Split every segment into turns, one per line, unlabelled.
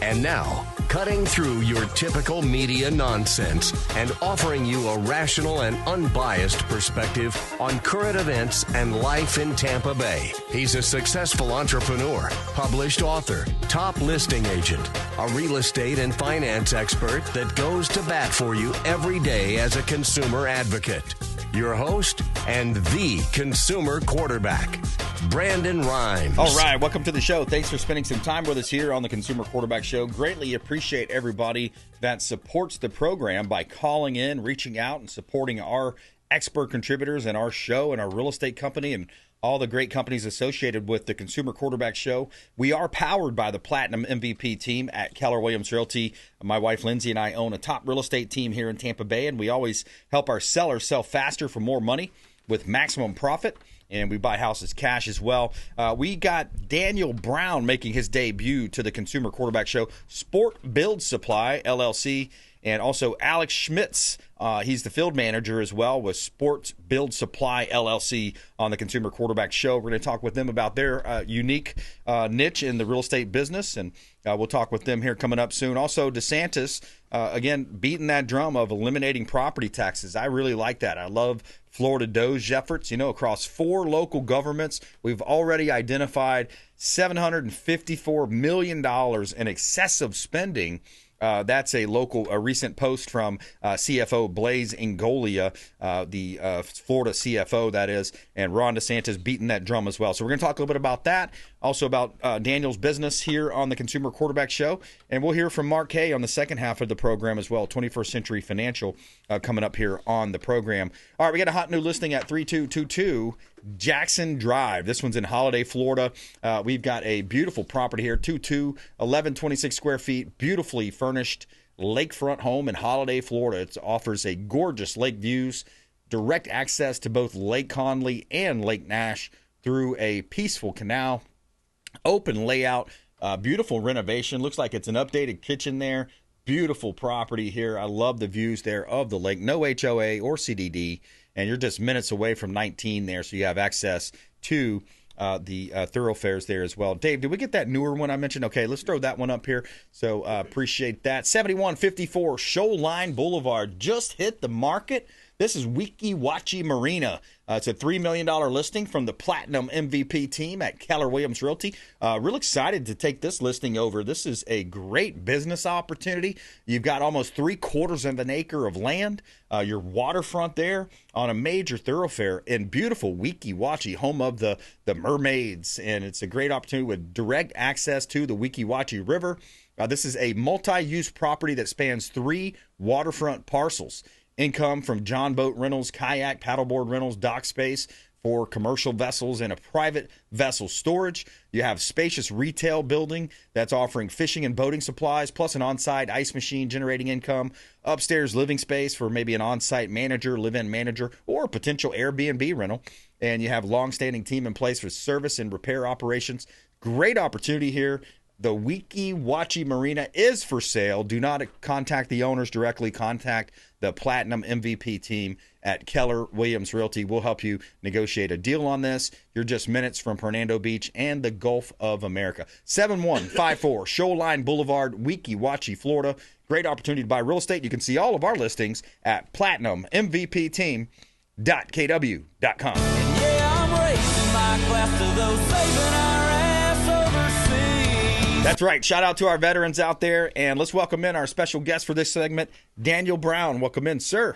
And now, cutting through your typical media nonsense and offering you a rational and unbiased perspective on current events and life in Tampa Bay. He's a successful entrepreneur, published author, top listing agent, a real estate and finance expert that goes to bat for you every day as a consumer advocate. Your host and the consumer quarterback, Brandon Rimes.
All right, welcome to the show. Thanks for spending some time with us here on the Consumer Quarterback Show. Greatly appreciate everybody that supports the program by calling in, reaching out, and supporting our expert contributors and our show and our real estate company and all the great companies associated with the Consumer Quarterback Show. We are powered by the Platinum MVP team at Keller Williams Realty. My wife Lindsay and I own a top real estate team here in Tampa Bay, and we always help our sellers sell faster for more money with maximum profit. And we buy houses cash as well. We got Daniel Brown making his debut to the Consumer Quarterback Show. Sport Build Supply, LLC. And also Alex Schmitz. He's the field manager as well with Sports Build Supply, LLC on the Consumer Quarterback Show. We're going to talk with them about their unique niche in the real estate business. And we'll talk with them here coming up soon. Also, DeSantis, again, beating that drum of eliminating property taxes. I really like that. I love Florida Doge efforts. You know, across 4 local governments, we've already identified $754 million in excessive spending. That's a recent post from CFO Blaise Ingoglia, the Florida CFO, that is, and Ron DeSantis beating that drum as well. So we're going to talk a little bit about that, also about Daniel's business here on the Consumer Quarterback Show, and we'll hear from Mark Hay on the second half of the program as well, 21st Century Financial coming up here on the program. All right, we got a hot new listing at 3222 Jackson Drive. This one's in Holiday, Florida. We've got a beautiful property here, 1126 square feet, beautifully furnished lakefront home in Holiday, Florida. It offers a gorgeous lake views, direct access to both Lake Conley and Lake Nash through a peaceful canal, open layout, beautiful renovation. Looks like it's an updated kitchen there. Beautiful property here. I love the views there of the lake. No HOA or CDD. And you're just minutes away from 19 there, so you have access to the thoroughfares there as well. Dave, did we get that newer one I mentioned? Okay, let's throw that one up here. So appreciate that. 7154 Shoreline Boulevard just hit the market. This is Weeki Wachee Marina. It's a $3 million listing from the Platinum MVP team at Keller Williams Realty. Real excited to take this listing over. This is a great business opportunity. You've got almost 3/4 of an acre of land. Your waterfront there on a major thoroughfare in beautiful Weeki Wachee, home of the mermaids. And it's a great opportunity with direct access to the Weeki Wachee River. This is a multi-use property that spans 3 waterfront parcels. Income from John Boat Rentals, kayak, paddleboard rentals, dock space for commercial vessels, and a private vessel storage. You have spacious retail building that's offering fishing and boating supplies, plus an on-site ice machine generating income, upstairs living space for maybe an on-site manager, live-in manager, or potential Airbnb rental. And you have long-standing team in place for service and repair operations. Great opportunity here. The Weeki Wachee Marina is for sale. Do not contact the owners directly. Contact the Platinum MVP team at Keller Williams Realty. We'll help you negotiate a deal on this. You're just minutes from Fernando Beach and the Gulf of America. 7154 Shoreline Boulevard, Weeki Wachee, Florida. Great opportunity to buy real estate. You can see all of our listings at platinummvpteam.kw.com.
Yeah, I'm raising my glass to those saving our ass overseas.
That's right. Shout out to our veterans out there. And let's welcome in our special guest for this segment, Daniel Brown. Welcome in, sir.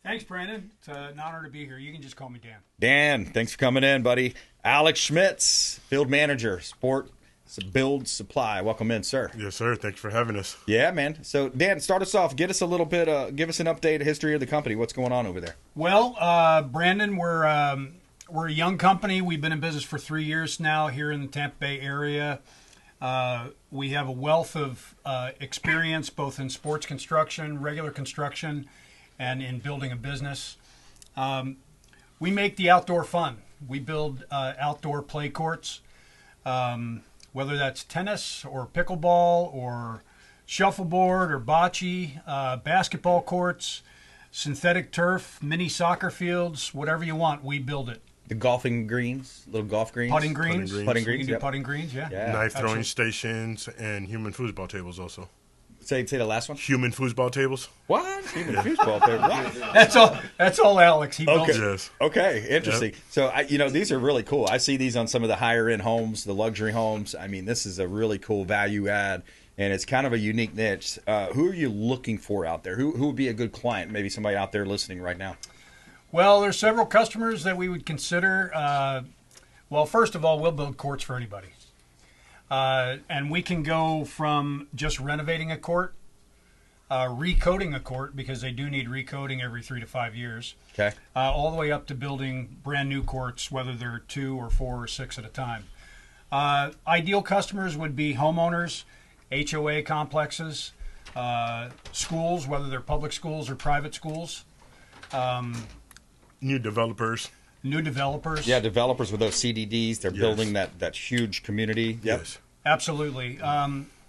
Thanks, Brandon. It's an honor to be here. You can just call me Dan.
Dan, thanks for coming in, buddy. Alex Schmitz, field manager, Sport Build Supply. Welcome in, sir.
Yes, sir. Thanks for having us.
Yeah, man. So, Dan, start us off. Give us a little bit, give us an update, history of the company. What's going on over there?
Well, Brandon, we're a young company. We've been in business for 3 years now here in the Tampa Bay area. We have a wealth of experience both in sports construction, regular construction, and in building a business. We make the outdoor fun. We build outdoor play courts, whether that's tennis or pickleball or shuffleboard or bocce, basketball courts, synthetic turf, mini soccer fields, whatever you want, we build it.
The golfing greens, little golf greens.
Putting greens.
Putting greens,
You can do
yep.
putting greens, yeah.
Knife throwing
Absolutely.
stations and human foosball tables also.
Say the last one.
Human foosball tables.
What? Human foosball there. What?
That's all Alex. He builds
Okay.
it.
Yes.
Okay, interesting. So, these are really cool. I see these on some of the higher end homes, the luxury homes. I mean, this is a really cool value add, and it's kind of a unique niche. Who are you looking for out there? Who would be a good client? Maybe somebody out there listening right now.
Well, there's several customers that we would consider. Well, first of all, we'll build courts for anybody. And we can go from just renovating a court, recoating a court, because they do need recoating every 3 to 5 years,
Okay.
all the way up to building brand new courts, whether they're 2 or 4 or 6 at a time. Ideal customers would be homeowners, HOA complexes, schools, whether they're public schools or private schools.
New developers.
New developers.
Yeah, developers with those CDDs, they're building that huge community. Yep.
Yes.
Absolutely.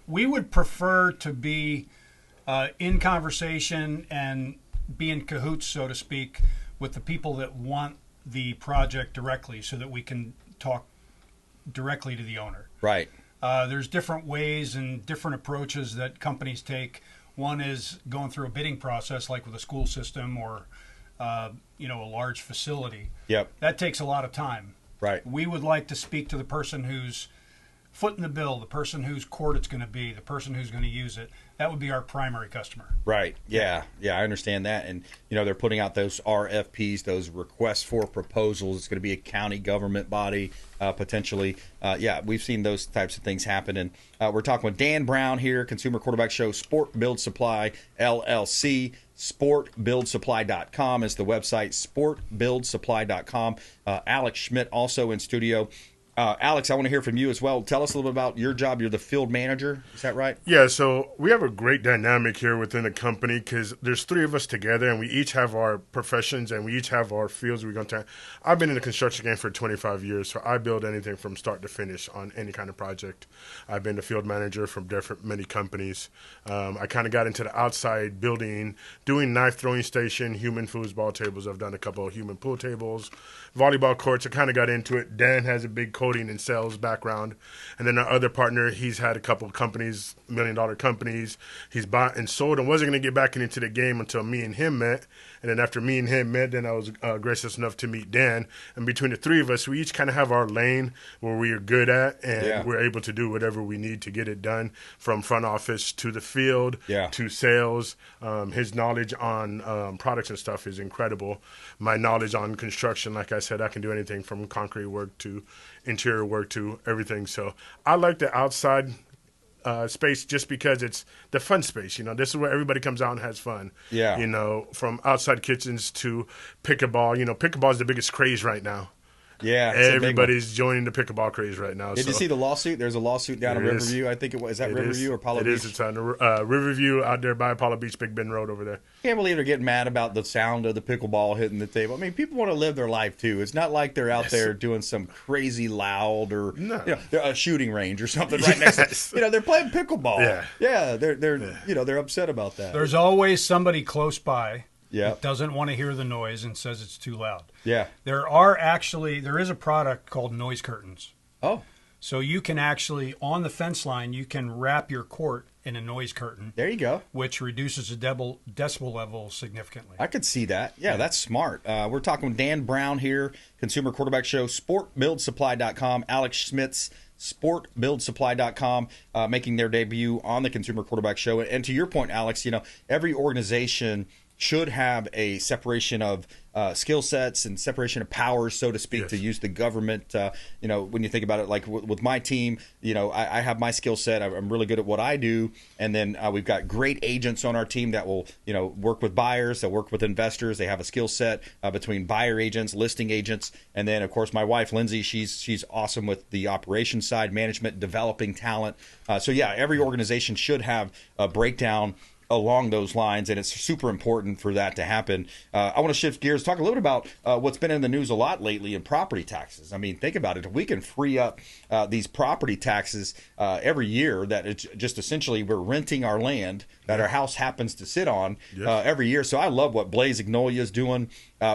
We would prefer to be in conversation and be in cahoots, so to speak, with the people that want the project directly, so that we can talk directly to the owner.
Right.
There's different ways and different approaches that companies take. One is going through a bidding process, like with a school system or a large facility.
Yep.
That takes a lot of time.
Right.
We would like to speak to the person who's footing the bill, the person whose court it's going to be, the person who's going to use it. That would be our primary customer.
Right. Yeah. Yeah, I understand that. And, they're putting out those RFPs, those requests for proposals. It's going to be a county government body, potentially. We've seen those types of things happen. And we're talking with Dan Brown here, Consumer Quarterback Show, Sport Build Supply, LLC. SportBuildSupply.com is the website, SportBuildSupply.com. Alex Schmitz also in studio. Alex, I want to hear from you as well. Tell us a little bit about your job. You're the field manager. Is that right?
Yeah, so we have a great dynamic here within the company because there's 3 of us together, and we each have our professions and we each have our fields we're going to. I've been in the construction game for 25 years, so I build anything from start to finish on any kind of project. I've been the field manager from many companies. I kind of got into the outside building, doing knife throwing station, human foosball tables. I've done a couple of human pool tables, volleyball courts. I kind of got into it. Dan has a big coding and sales background. And then our other partner, he's had a couple of companies, $1 million companies. He's bought and sold and wasn't going to get back into the game until me and him met. And then after me and him met, then I was gracious enough to meet Dan. And between the 3 of us, we each kind of have our lane where we are good at, and we're able to do whatever we need to get it done, from front office to the field to sales. His knowledge on products and stuff is incredible. My knowledge on construction, like I said, I can do anything from concrete work to interior work to everything. So I like the outside space just because it's the fun space. This is where everybody comes out and has fun.
Yeah.
From outside kitchens to pickleball. Pickleball is the biggest craze right now.
Yeah.
Everybody's joining the pickleball craze right now.
Did you see the lawsuit? There's a lawsuit down in Riverview. I think it was. Is that Riverview or Apollo Beach?
It is. It's on Riverview out there by Apollo Beach, Big Bend Road over there.
Can't believe they're getting mad about the sound of the pickleball hitting the table. I mean, people want to live their life too. It's not like they're out there doing some crazy loud or a shooting range or something right next to. They're playing pickleball. Yeah. They're upset about that.
There's always somebody close by
Yeah.
that doesn't want to hear the noise and says it's too loud.
Yeah.
There is a product called noise curtains.
Oh.
So you can actually, on the fence line, you can wrap your court in a noise curtain.
There you go.
Which reduces the decibel level significantly.
I could see that. Yeah, that's smart. We're talking with Dan Brown here, Consumer Quarterback Show, SportBuildSupply.com, Alex Schmitz, SportBuildSupply.com, making their debut on the Consumer Quarterback Show. And to your point, Alex, every organization should have a separation of skill sets and separation of powers, so to speak, to use the government. When you think about it, like with my team, I have my skill set. I'm really good at what I do. And then we've got great agents on our team that will, work with buyers, that work with investors. They have a skill set between buyer agents, listing agents. And then, of course, my wife, Lindsay, she's awesome with the operations side, management, developing talent. Every organization should have a breakdown along those lines, and it's super important for that to happen. I want to shift gears, talk a little bit about what's been in the news a lot lately in property taxes. I mean, think about it. If we can free up these property taxes every year, that it's just essentially we're renting our land that our house happens to sit on every year. So I love what Blaze Ignolia is doing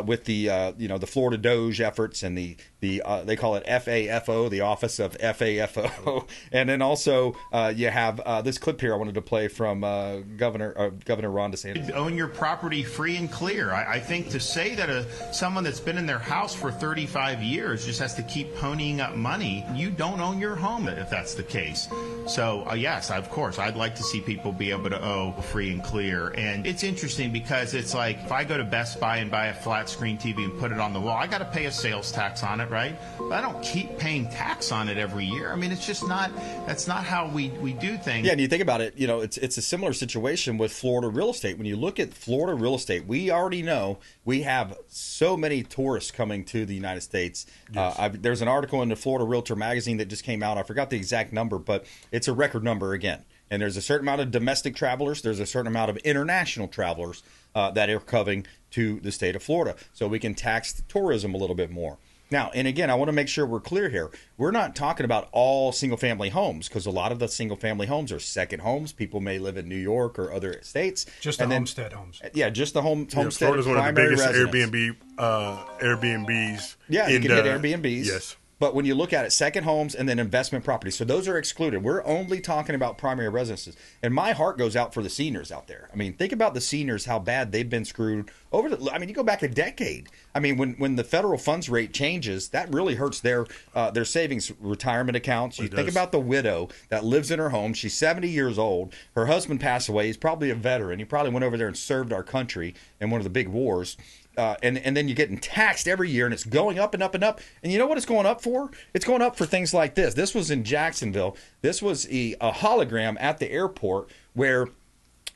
with the the Florida Doge efforts and the they call it FAFO, the Office of FAFO, and then also you have this clip here I wanted to play from Governor Ron DeSantis.
Own your property free and clear. I think to say that someone that's been in their house for 35 years just has to keep ponying up money, you don't own your home if that's the case. So yes, of course, I'd like to see people be able to own free and clear. And it's interesting because it's like if I go to Best Buy and buy a flat screen TV and put it on the wall, I got to pay a sales tax on it, right? But I don't keep paying tax on it every year. I mean, it's just not, that's not how we do things.
Yeah, and you think about it, it's a similar situation with Florida real estate. When you look at Florida real estate, we already know we have so many tourists coming to the United States. Yes. There's an article in the Florida Realtor magazine that just came out. I forgot the exact number, but it's a record number again. And there's a certain amount of domestic travelers. There's a certain amount of international travelers that are coming to the state of Florida. So we can tax tourism a little bit more. Now, and again, I want to make sure we're clear here. We're not talking about all single-family homes, because a lot of the single-family homes are second homes. People may live in New York or other states.
Just the homestead homes.
Yeah, just the homestead.
Florida's one of the biggest
residence.
Airbnbs.
Yeah, you can hit Airbnbs.
Yes.
But when you look at it, second homes and then investment properties, so those are excluded. We're only talking about primary residences. And my heart goes out for the seniors out there. I mean, think about the seniors, how bad they've been screwed over you go back a decade. I mean, when the federal funds rate changes, that really hurts their savings retirement accounts. You think about the widow that lives in her home. She's 70 years old. Her husband passed away. He's probably a veteran. He probably went over there and served our country in one of the big wars. And then you're getting taxed every year, and it's going up and up and up. And you know what it's going up for? It's going up for things like this. This was in Jacksonville. This was a hologram at the airport where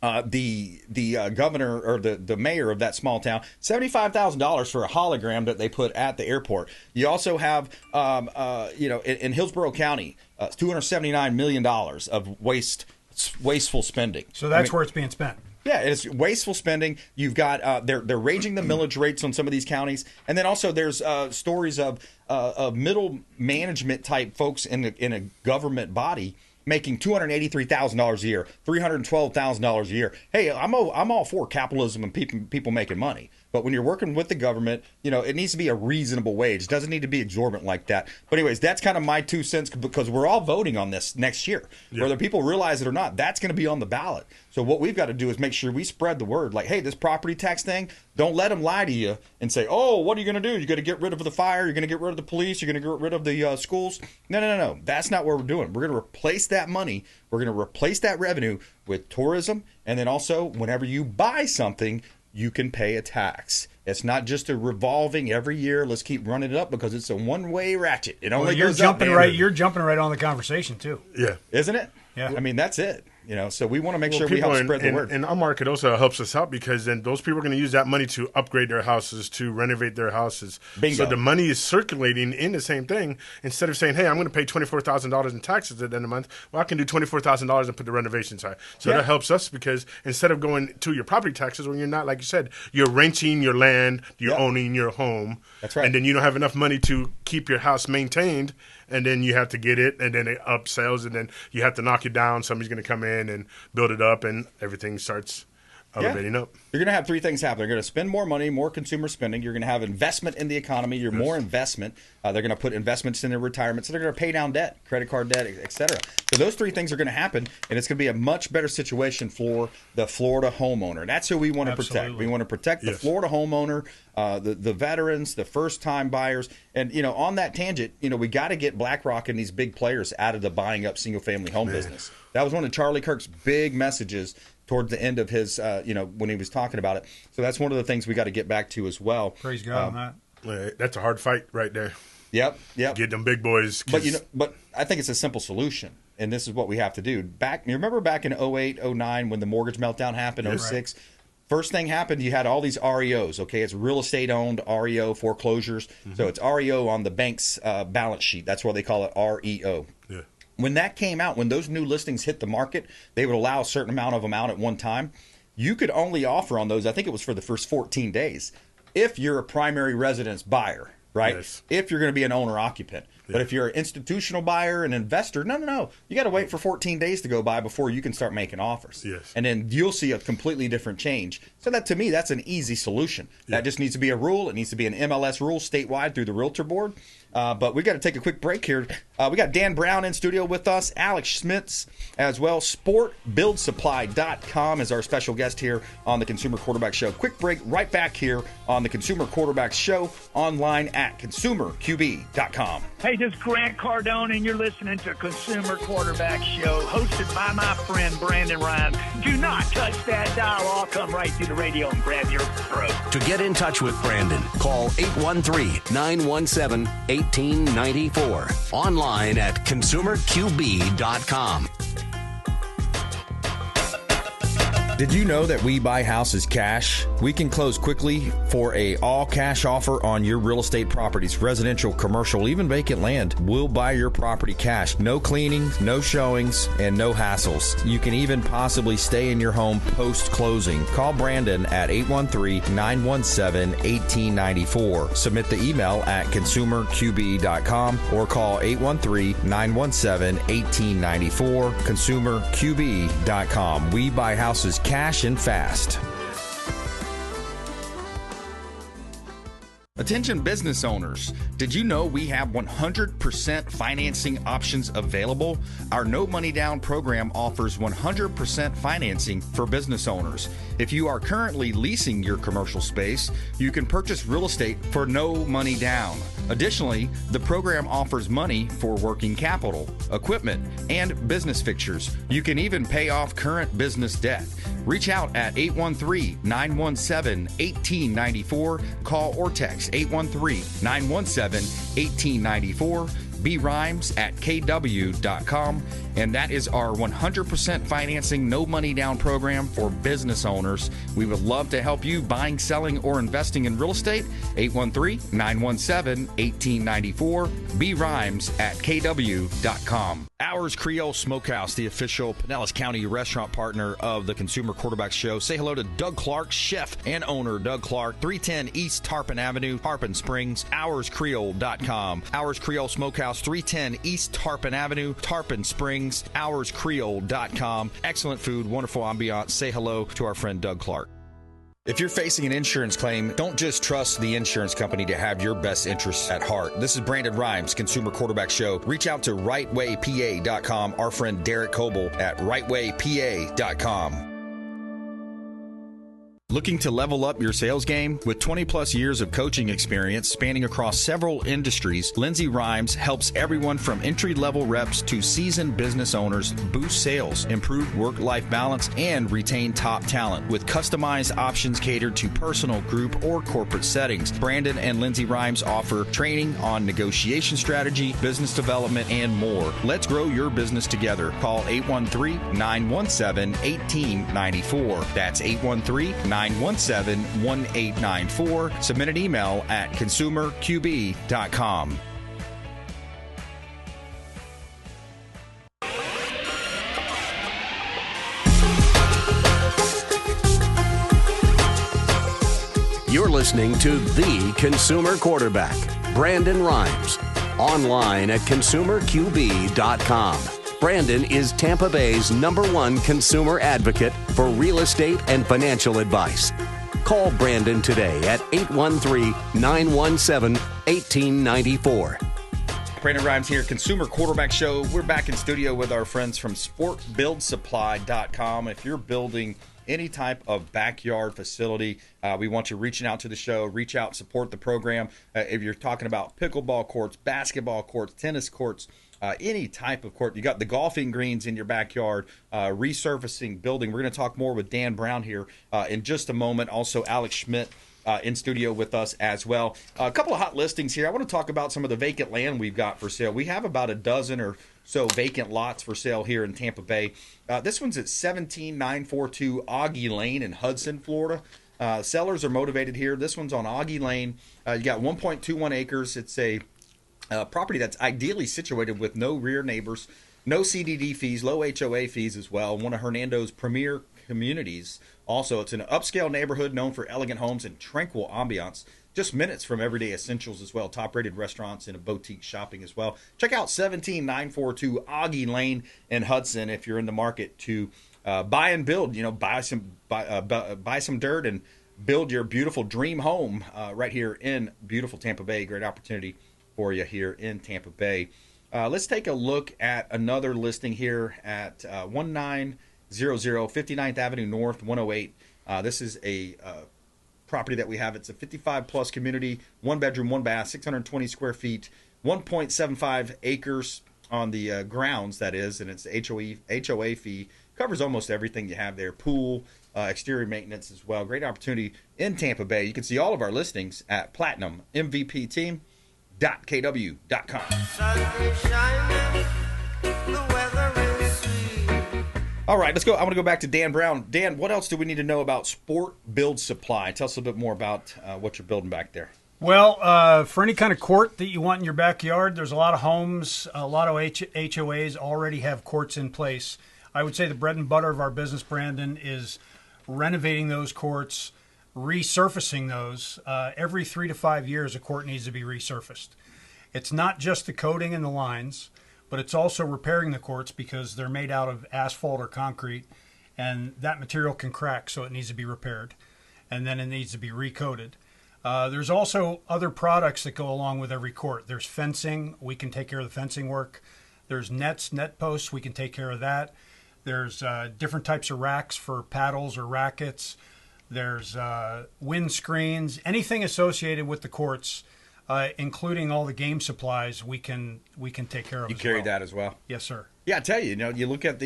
the governor or the mayor of that small town, $75,000 for a hologram that they put at the airport. You also have, in Hillsborough County, $279 million of wasteful spending.
So that's where it's being spent.
Yeah, it's wasteful spending. You've got they're raising the millage rates on some of these counties, and then also there's stories of middle management type folks in a government body making $283,000 a year, $312,000 a year. Hey, I'm all for capitalism and people making money. But when you're working with the government, it needs to be a reasonable wage. It doesn't need to be exorbitant like that. But anyways, that's kind of my 2 cents, because we're all voting on this next year. Yeah. Whether people realize it or not, that's going to be on the ballot. So what we've got to do is make sure we spread the word. Like, hey, this property tax thing, don't let them lie to you and say, oh, what are you going to do? You're going to get rid of the fire. You're going to get rid of the police. You're going to get rid of the schools. No. That's not what we're doing. We're going to replace that money. We're going to replace that revenue with tourism. And then also, whenever you buy something, you can pay a tax. It's not just a revolving every year. Let's keep running it up, because it's a one-way ratchet. It only goes up.
You're jumping right on the conversation too.
Yeah,
isn't it?
Yeah.
I mean, that's it. So we want to make sure we help spread the word.
And our market also helps us out, because then those people are going to use that money to upgrade their houses, to renovate their houses.
Bingo.
So the money is circulating in the same thing. Instead of saying, hey, I'm going to pay $24,000 in taxes at the end of the month, well, I can do $24,000 and put the renovations high. So that helps us, because instead of going to your property taxes, when you're not, like you said, you're renting your land, you're owning your home.
That's right.
And then you don't have enough money to keep your house maintained. And then you have to get it, and then it upsells, and then you have to knock it down. Somebody's going to come in and build it up, and everything starts elevating up.
You're going to have three things happen. They're going to spend more money, more consumer spending. You're going to have investment in the economy. You're more investment. They're going to put investments in their retirement. So they're going to pay down debt, credit card debt, et cetera. So those three things are going to happen, and it's going to be a much better situation for the Florida homeowner. That's who we want to protect. We want to protect the Florida homeowner, the veterans, the first-time buyers. And, on that tangent, we got to get BlackRock and these big players out of the buying up single-family home business. That was one of Charlie Kirk's big messages towards the end of his, when he was talking about it. So that's one of the things we got to get back to as well.
Praise God on
that. That's a hard fight right there.
Yep.
Get them big boys.
But I think it's a simple solution, and this is what we have to do. You remember back in 08, 09 when the mortgage meltdown happened, 06? Right. First thing happened, you had all these REOs, okay? It's real estate owned, REO, foreclosures. Mm-hmm. So it's REO on the bank's balance sheet. That's why they call it REO.
Yeah.
When that came out, when those new listings hit the market, they would allow a certain amount of them out at one time. You could only offer on those, I think it was for the first 14 days, if you're a primary residence buyer, right?
Yes.
If you're going to be an owner-occupant. But if you're an institutional buyer, an investor, no. You got to wait for 14 days to go by before you can start making offers.
Yes.
And then you'll see a completely different change. So that, to me, that's an easy solution. That just needs to be a rule. It needs to be an MLS rule statewide through the Realtor Board. But we got to take a quick break here. We got Dan Brown in studio with us, Alex Schmitz as well. SportBuildSupply.com is our special guest here on the Consumer Quarterback Show. Quick break, right back here on the Consumer Quarterback Show, online at ConsumerQB.com.
Hey, this is Grant Cardone, and you're listening to Consumer Quarterback Show, hosted by my friend Brandon Rimes. Do not touch that dial. I'll come right through the radio and grab your throat.
To get in touch with Brandon, call 813-917-1894. Online at ConsumerQB.com.
Did you know that we buy houses cash? We can close quickly for a all-cash offer on your real estate properties, residential, commercial, even vacant land. We'll buy your property cash. No cleaning, no showings, and no hassles. You can even possibly stay in your home post-closing. Call Brandon at 813-917-1894. Submit the email at ConsumerQB.com or call 813-917-1894. ConsumerQB.com. We buy houses cash and fast. Attention business owners, did you know we have 100% financing options available? Our no money down program offers 100% financing for business owners. If you are currently leasing your commercial space, you can purchase real estate for no money down. Additionally, the program offers money for working capital, equipment, and business fixtures. You can even pay off current business debt. Reach out at 813-917-1894. Call or text 813-917-1894. BRimes at KW.com. And that is our 100% financing, no money down program for business owners. We would love to help you buying, selling, or investing in real estate. 813-917-1894. BRimes at KW.com. Ours Creole Smokehouse, the official Pinellas County restaurant partner of the Consumer Quarterback Show. Say hello to Doug Clark, chef and owner Doug Clark, 310 East Tarpon Avenue, Tarpon Springs, ourscreole.com. Ours Creole Smokehouse, 310 East Tarpon Avenue, Tarpon Springs, ourscreole.com. Excellent food, wonderful ambiance. Say hello to our friend Doug Clark. If you're facing an insurance claim, don't just trust the insurance company to have your best interests at heart. This is Brandon Rimes, Consumer Quarterback Show. Reach out to rightwaypa.com, our friend Derek Coble at rightwaypa.com. Looking to level up your sales game? With 20-plus years of coaching experience spanning across several industries, Lindsay Rimes helps everyone from entry-level reps to seasoned business owners boost sales, improve work-life balance, and retain top talent with customized options catered to personal, group, or corporate settings. Brandon and Lindsay Rimes offer training on negotiation strategy, business development, and more. Let's grow your business together. Call 813-917-1894. That's 813-917-1894. Submit an email at consumerqb.com.
You're listening to The Consumer Quarterback, Brandon Rimes, online at ConsumerQB.com. Brandon is Tampa Bay's #1 consumer advocate for real estate and financial advice. Call Brandon today at 813-917-1894.
Brandon Rimes here, Consumer Quarterback Show. We're back in studio with our friends from SportBuildSupply.com. If you're building any type of backyard facility, we want you reaching out to the show. Reach out, support the program. If you're talking about pickleball courts, basketball courts, tennis courts, any type of court. You got the golfing greens in your backyard, resurfacing, building. We're going to talk more with Dan Brown here in just a moment. Also, Alex Schmitz in studio with us as well. A couple of hot listings here. I want to talk about some of the vacant land we've got for sale. We have about a dozen or so vacant lots for sale here in Tampa Bay. This one's at 17942 Augie Lane in Hudson, Florida. Sellers are motivated here. This one's on Augie Lane. You got 1.21 acres. It's a property that's ideally situated with no rear neighbors. No CDD fees, low HOA fees as well. One of Hernando's premier communities. Also, it's an upscale neighborhood known for elegant homes and tranquil ambiance. Just minutes from everyday essentials as well. Top-rated restaurants and a boutique shopping as well. Check out 17942 Augie Lane in Hudson if you're in the market to buy and build. Buy some dirt and build your beautiful dream home right here in beautiful Tampa Bay. Great opportunity for you here in Tampa Bay. Let's take a look at another listing here at 1900 59th Avenue North, 108. This is a property that we have. It's a 55-plus community, 1 bedroom, 1 bath, 620 square feet, 1.75 acres on the grounds, that is, and it's HOA fee. Covers almost everything you have there. Pool, exterior maintenance as well. Great opportunity in Tampa Bay. You can see all of our listings at PlatinumMVPteam.kw.com. All right, let's go. I want to go back to Dan Brown. Dan, what else do we need to know about Sport Build Supply? Tell us a bit more about what you're building back there.
Well, for any kind of court that you want in your backyard, there's a lot of homes, a lot of HOAs already have courts in place. I would say the bread and butter of our business, Brandon, is renovating those courts, resurfacing those. Every 3 to 5 years, a court needs to be resurfaced. It's not just the coating and the lines, but it's also repairing the courts because they're made out of asphalt or concrete, and that material can crack, so it needs to be repaired, and then it needs to be recoated. There's also other products that go along with every court. There's fencing. We can take care of the fencing work. There's nets, net posts. We can take care of that. There's different types of racks for paddles or rackets. There's wind screens. Anything associated with the courts, including all the game supplies, we can take care of.
You carry that as well?
Yes, sir.
Yeah, I tell you, you look at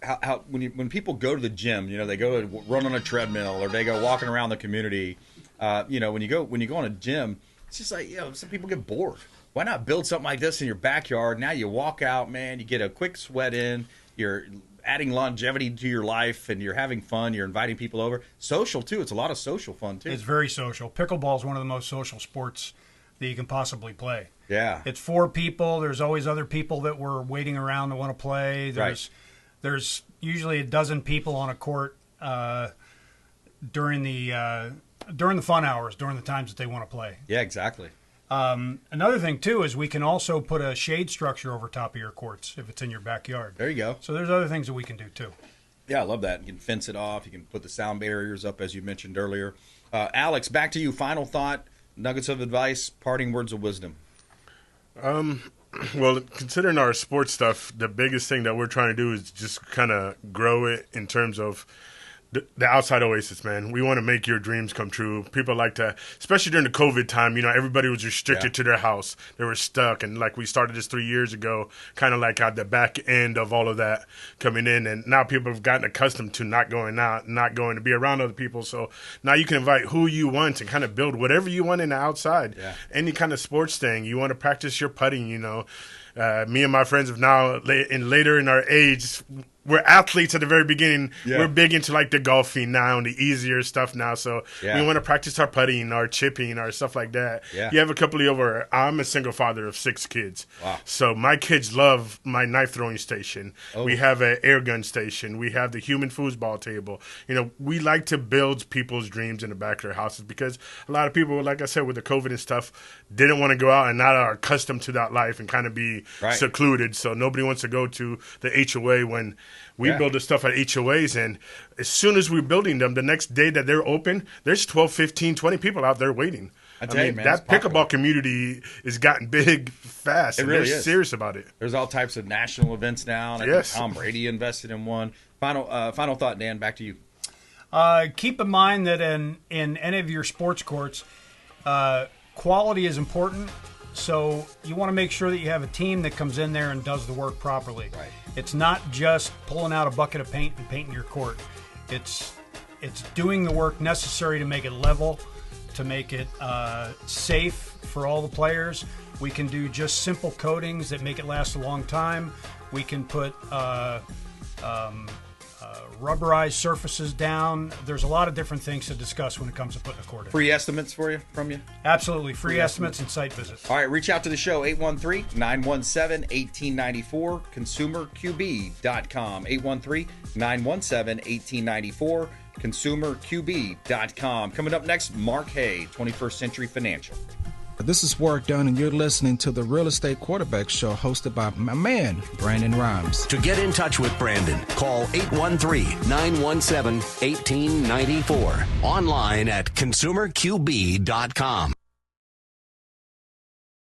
how when people go to the gym, they go and run on a treadmill or they go walking around the community. When you go on a gym, it's just like some people get bored. Why not build something like this in your backyard? Now you walk out, man, you get a quick sweat in. You're adding longevity to your life, and you're having fun. You're inviting people over. Social too. It's a lot of social fun too.
It's very social. Pickleball is one of the most social sports that you can possibly play.
Yeah.
It's 4 people. There's always other people that were waiting around to want to play. There's usually a dozen people on a court during the fun hours, during the times that they want to play.
Yeah, exactly.
Another thing, too, is we can also put a shade structure over top of your courts if it's in your backyard.
There you go.
So there's other things that we can do, too.
Yeah, I love that. You can fence it off. You can put the sound barriers up, as you mentioned earlier. Alex, back to you. Final thought, nuggets of advice, parting words of wisdom.
Well, considering our sports stuff, the biggest thing that we're trying to do is just kind of grow it in terms of the outside oasis, man. We want to make your dreams come true. People like to, especially during the COVID time, everybody was restricted to their house. They were stuck. And like we started this 3 years ago, kind of like at the back end of all of that coming in. And now people have gotten accustomed to not going out, not going to be around other people. So now you can invite who you want and kind of build whatever you want in the outside. Yeah. Any kind of sports thing. You want to practice your putting, me and my friends have now, later in our age, we're athletes at the very beginning. Yeah. We're big into like the golfing now and the easier stuff now. So we want to practice our putting, our chipping, our stuff like that. Yeah. You have a couple of over. I'm a single father of 6 kids. Wow. So my kids love my knife throwing station. Oh. We have an air gun station. We have the human foosball table. We like to build people's dreams in the back of their houses because a lot of people, like I said, with the COVID and stuff, didn't want to go out and not are accustomed to that life and kind of be secluded. So nobody wants to go to the HOA when we build the stuff at HOAs, and as soon as we're building them, the next day that they're open, there's 12, 15, 20 people out there waiting. I mean, man, that pickleball community has gotten big fast. It really is. Serious about it.
There's all types of national events now, and I think Tom Brady invested in one. Final thought, Dan, back to you.
Keep in mind that in any of your sports courts, quality is important. So you want to make sure that you have a team that comes in there and does the work properly. Right. It's not just pulling out a bucket of paint and painting your court. It's doing the work necessary to make it level, to make it safe for all the players. We can do just simple coatings that make it last a long time. We can put rubberized surfaces down. There's a lot of different things to discuss when it comes to putting a court in.
Free estimates from you?
Absolutely. Free estimates and site visits.
All right, reach out to the show, 813-917-1894, consumerqb.com, 813-917-1894, consumerqb.com. Coming up next, Mark Hay, 21st Century Financial.
This is Warwick Dunn, and you're listening to the Real Estate Quarterback Show hosted by my man, Brandon Rimes.
To get in touch with Brandon, call 813-917-1894. Online at consumerqb.com.